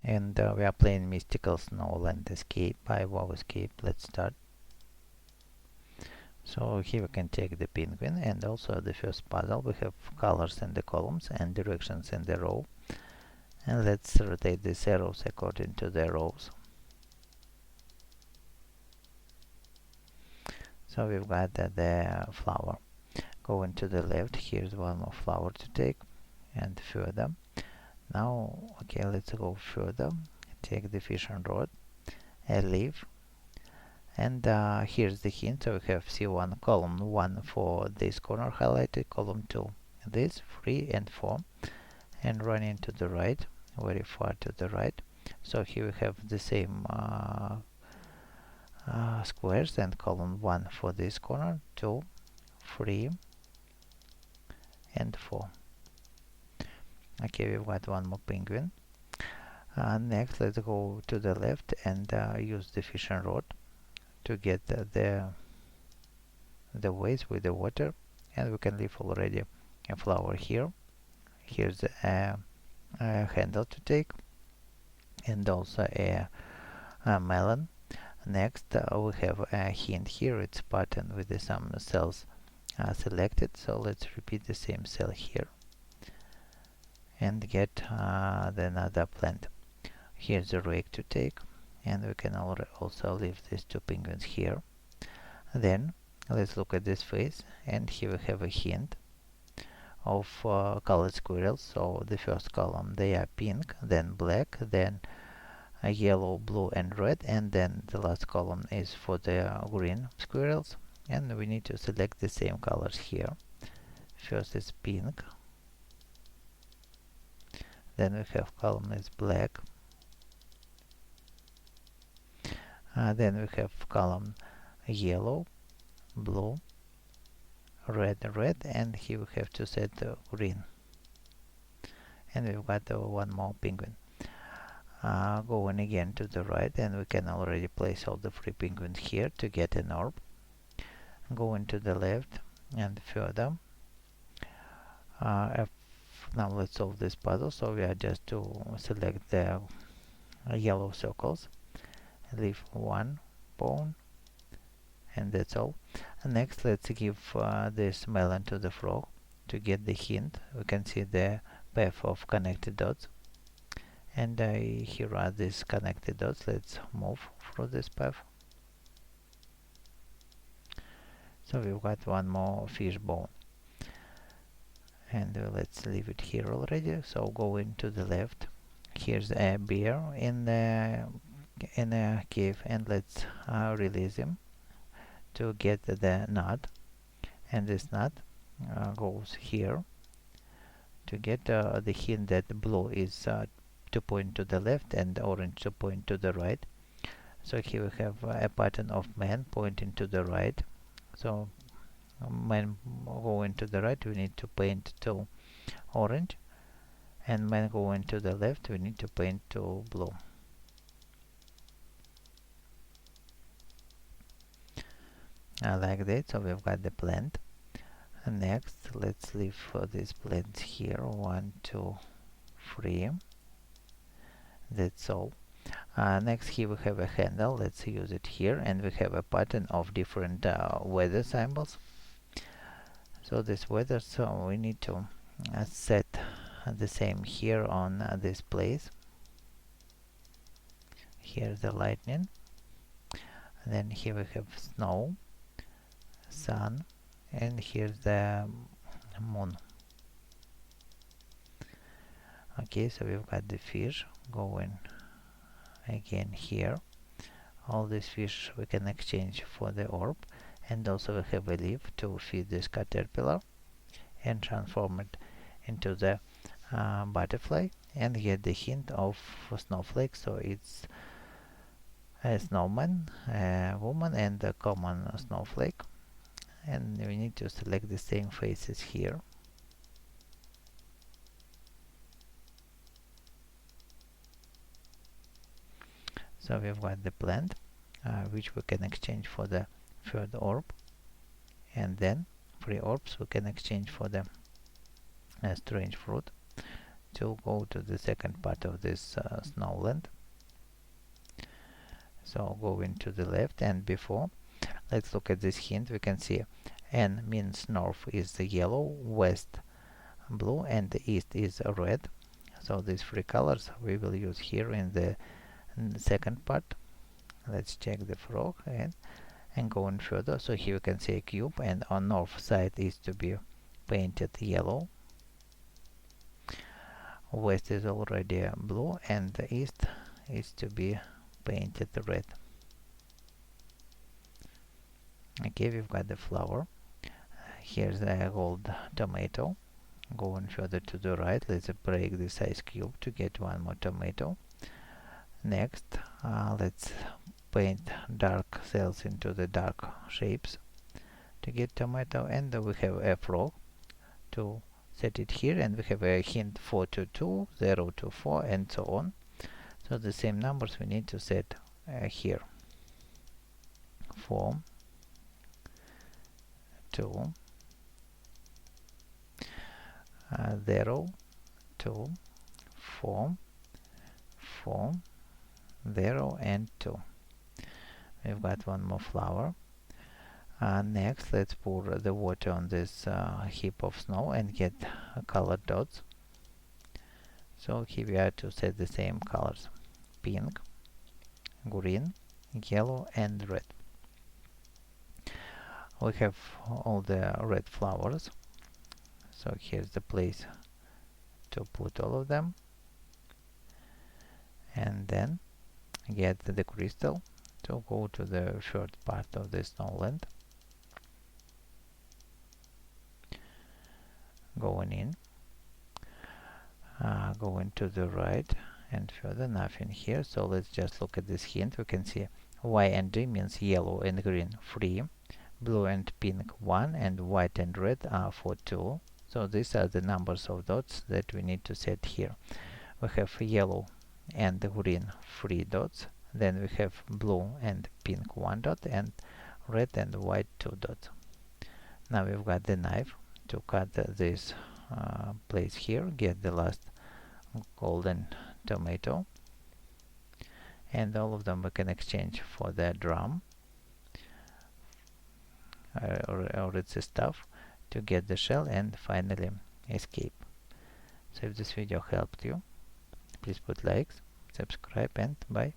And we are playing Mystical Snowland Escape by WowEscape. Let's start. So here we can take the penguin, and also the first puzzle we have colors in the columns and directions in the row. And let's rotate these arrows according to the rows. So we've got the flower. Going to the left, here's one more flower to take, and further. Now, okay, let's go further. Take the fishing rod, a leaf, and here's the hint. So we have C1 column 1 for this corner highlighted, column 2 this, 3 and 4, and running to the right, very far to the right. So here we have the same squares, and column 1 for this corner, 2, 3 and 4. Okay, we've got one more penguin. Next, let's go to the left and use the fishing rod to get the ways with the water, and we can leave already a flower here. Here's a handle to take, and also a melon. Next, we have a hint here. It's pattern with some cells selected. So let's repeat the same cell here and get another plant. Here's a rake to take, and we can also leave these two penguins here. Then let's look at this face, and here we have a hint of colored squirrels. So the first column, they are pink, then black, then yellow, blue and red, and then the last column is for the green squirrels, and we need to select the same colors here. First is pink, then we have column is black, then we have column yellow, blue, red, and here we have to set green, and we've got one more penguin. Going again to the right, and we can already place all the 3 penguins here to get an orb. Going to the left and further. Now let's solve this puzzle. So we are just to select the yellow circles, leave 1 pawn, and that's all. And next, let's give this melon to the frog to get the hint. We can see the path of connected dots, and here are these connected dots. Let's move through this path. So we've got one more fish bone, and let's leave it here already. So going to the left, here's a bear in a cave, and let's release him to get the nut, and this nut goes here to get the hint that blue is to point to the left and orange to point to the right. So here we have a pattern of man pointing to the right. So man going to the right, we need to paint to orange, and man going to the left, we need to paint to blue. Like that. So we've got the plant. And next, let's leave these plants here, 1, 2, 3. That's all. Next, here we have a handle. Let's use it here, and we have a pattern of different weather symbols. So this weather, so we need to set the same here on this place. Here's the lightning, and then here we have snow, sun, and here's the moon. Okay, so we've got the fish going again here. All these fish we can exchange for the orb, and also we have a leaf to feed this caterpillar and transform it into the butterfly, and get the hint of snowflake. So it's a snowman, a woman, and a common snowflake, and we need to select the same faces here. So we've got the plant, which we can exchange for the third orb, and then 3 orbs we can exchange for the strange fruit to go to the second part of this snowland. So go into the left, and before, let's look at this hint. We can see N means north is the yellow, west blue, and the east is red. So these three colors we will use here in the second part. Let's check the frog and going further. So here you can see a cube, and on north side is to be painted yellow. West is already blue, and the east is to be painted red. Okay, we've got the flower. Here's the gold tomato. Going further to the right, let's break this ice cube to get one more tomato. Next, let's paint dark cells into the dark shapes to get tomato, and we have a frog to set it here, and we have a hint 422, 024, and so on. So the same numbers we need to set here. 4, 2, 0, 2, 4, 4, 0, and 2. We've got one more flower. Next, let's pour the water on this heap of snow and get colored dots. So here we are to set the same colors: pink, green, yellow, and red. We have all the red flowers, so here's the place to put all of them, and then get the crystal to go to the third part of the snowland. Going in, going to the right, and further nothing here. So let's just look at this hint. We can see Y and G means yellow and green 3, blue and pink 1, and white and red are for 2. So these are the numbers of dots that we need to set here. We have yellow and green 3 dots, then we have blue and pink 1 dot, and red and white 2 dots. Now we've got the knife to cut this place here, get the last golden tomato, and all of them we can exchange for the drum or its stuff to get the shell and finally escape. So if this video helped you, please put likes, subscribe, and bye.